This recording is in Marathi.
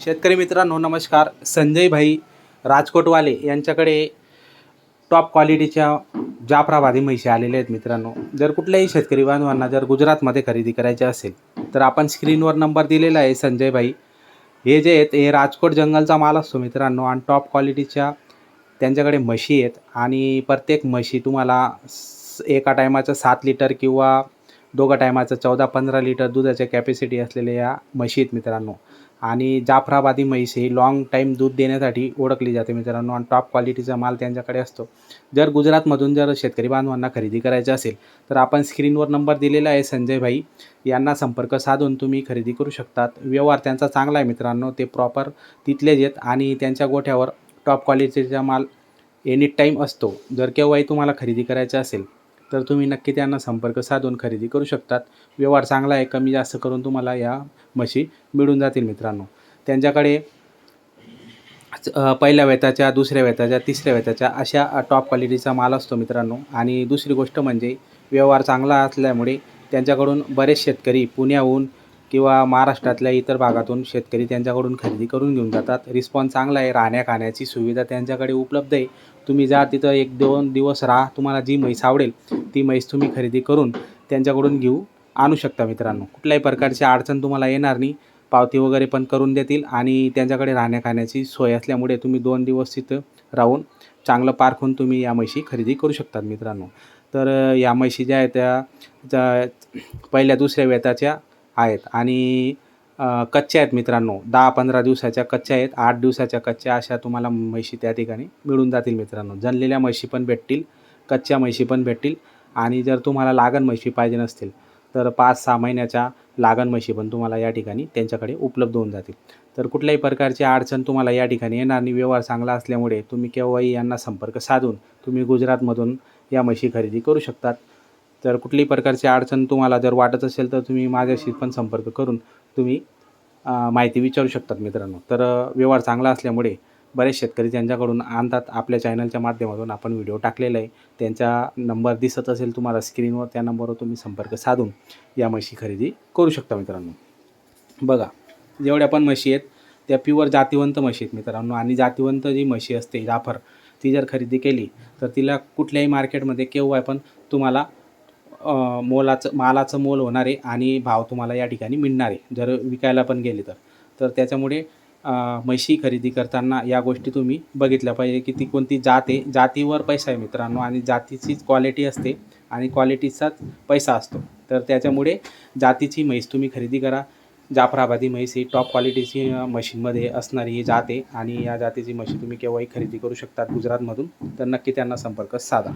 शेतकरी मित्रांनो नमस्कार. संजय भाई राजकोटवाले यांच्याकडे टॉप क्वालिटीच्या जाफराबादी म्हशी आलेल्या आहेत मित्रांनो. जर कुठल्याही शेतकरी बांधवांना जर गुजरातमध्ये खरेदी करायची असेल तर आपण स्क्रीनवर नंबर दिलेला आहे. संजय भाई हे जे आहेत हे राजकोट जंगलचा माल असतो मित्रांनो आणि टॉप क्वालिटीच्या त्यांच्याकडे म्हशी आहेत आणि प्रत्येक म्हशी तुम्हाला एका टायमाचं 7 लिटर किंवा दोघं टायमाचं 14-15 लिटर दुधाच्या कॅपॅसिटी असलेल्या या म्हशी आहेत मित्रांनो. आणि जाफराबादी म्हैस ही लाँग टाईम दूध देण्यासाठी ओळखली जाते मित्रांनो आणि टॉप क्वालिटीचा माल त्यांच्याकडे असतो. जर गुजरातमधून जर शेतकरी बांधवांना खरेदी करायची असेल तर आपण स्क्रीनवर नंबर दिलेला आहे. संजय भाई यांना संपर्क साधून तुम्ही खरेदी करू शकतात. व्यवहार त्यांचा चांगला आहे मित्रांनो. ते प्रॉपर तिथलेच आहेत आणि त्यांच्या गोठ्यावर टॉप क्वालिटीचा माल एनी टाईम असतो. जर केव्हाही तुम्हाला खरेदी करायची असेल तर तुम्ही नक्की त्यांना संपर्क साधून खरेदी करू शकतात. व्यवहार चांगला आहे. कमी जास्त करून तुम्हाला या म्हशी मिळून जातील मित्रांनो. त्यांच्याकडे पहिल्या वेताच्या, दुसऱ्या वेताच्या, तिसऱ्या वेताच्या अशा टॉप क्वालिटीचा माल असतो मित्रांनो. आणि दुसरी गोष्ट म्हणजे व्यवहार चांगला असल्यामुळे त्यांच्याकडून बरेच शेतकरी पुण्याहून किंवा महाराष्ट्रातल्या इतर भागातून शेतकरी त्यांच्याकडून खरेदी करून घेऊन जातात. रिस्पॉन्स चांगला आहे. राहण्या खाण्याची सुविधा त्यांच्याकडे उपलब्ध आहे. तुम्ही जा तिथं 1-2 दिवस राहा. तुम्हाला जी म्हैस आवडेल ती म्हैस तुम्ही खरेदी करून त्यांच्याकडून आणू शकता मित्रांनो. कुठल्याही प्रकारची अडचण तुम्हाला येणार नाही. पावती वगैरे पण करून देतील आणि त्यांच्याकडे राहण्या खाण्याची सोय असल्यामुळे तुम्ही 2 दिवस तिथं राहून चांगलं पारखून तुम्ही या म्हशी खरेदी करू शकतात मित्रांनो. तर या म्हशी ज्या आहेत त्या पहिल्या दुसऱ्या वेताच्या आहेत आणि कच्च्या आहेत मित्रांनो. 10-15 दिवसाच्या कच्च्या आहेत. 8 दिवसाच्या कच्च्या अशा तुम्हाला म्हशी त्या ठिकाणी मिळून जातील मित्रांनो. जनलेल्या म्हशी पण भेटतील, कच्च्या म्हशी पण भेटतील आणि जर तुम्हाला लागण म्हशी पाहिजे नसतील तर 5-6 महिन्याच्या लागण म्हशी पण तुम्हाला या ठिकाणी त्यांच्याकडे उपलब्ध होऊन जातील. तर कुठल्याही प्रकारची अडचण तुम्हाला या ठिकाणी येणार नाही. व्यवहार चांगला असल्यामुळे तुम्ही केव्हाही यांना संपर्क साधून तुम्ही गुजरातमधून या म्हशी खरेदी करू शकतात. तर कुठल्याही प्रकारची अडचण तुम्हाला जर वाटत असेल तर तुम्ही माझ्याशी पण संपर्क करून तुम्ही माहिती विचारू शकतात मित्रांनो. तर व्यवहार चांगला असल्यामुळे बरेच शेतकरी त्यांच्याकडून आणतात. आपल्या चॅनलच्या माध्यमातून आपण व्हिडिओ टाकलेला आहे. त्यांचा नंबर दिसत असेल तुम्हाला स्क्रीनवर, त्या नंबरवर तुम्ही संपर्क साधून या म्हशी खरेदी करू शकता मित्रांनो. बघा जेवढ्या पण म्हशी आहेत त्या प्युअर जातिवंत म्हशी आहेत मित्रांनो. आणि जातिवंत जी म्हशी असते जाफर ती जर खरेदी केली तर तिला कुठल्याही मार्केटमध्ये केव्हा पण तुम्हाला मालाचं मोल होणार आहे आणि भाव तुम्हाला या ठिकाणी मिळणार आहे जर विकायला पण गेले तर त्याच्यामुळे म्हशी खरेदी करताना या गोष्टी तुम्ही बघितल्या पाहिजे की ती कोणती जात आहे. जातीवर पैसा आहे मित्रांनो आणि जातीचीच क्वालिटी असते आणि क्वालिटीचाच पैसा असतो. तर त्याच्यामुळे जातीची म्हैस तुम्ही खरेदी करा. जाफराबादी म्हैस ही टॉप क्वालिटीची म्हशींमध्ये असणारी ही जात आहे आणि या जातीची म्हशी तुम्ही केव्हाही खरेदी करू शकतात गुजरातमधून. तर नक्की त्यांना संपर्क साधा.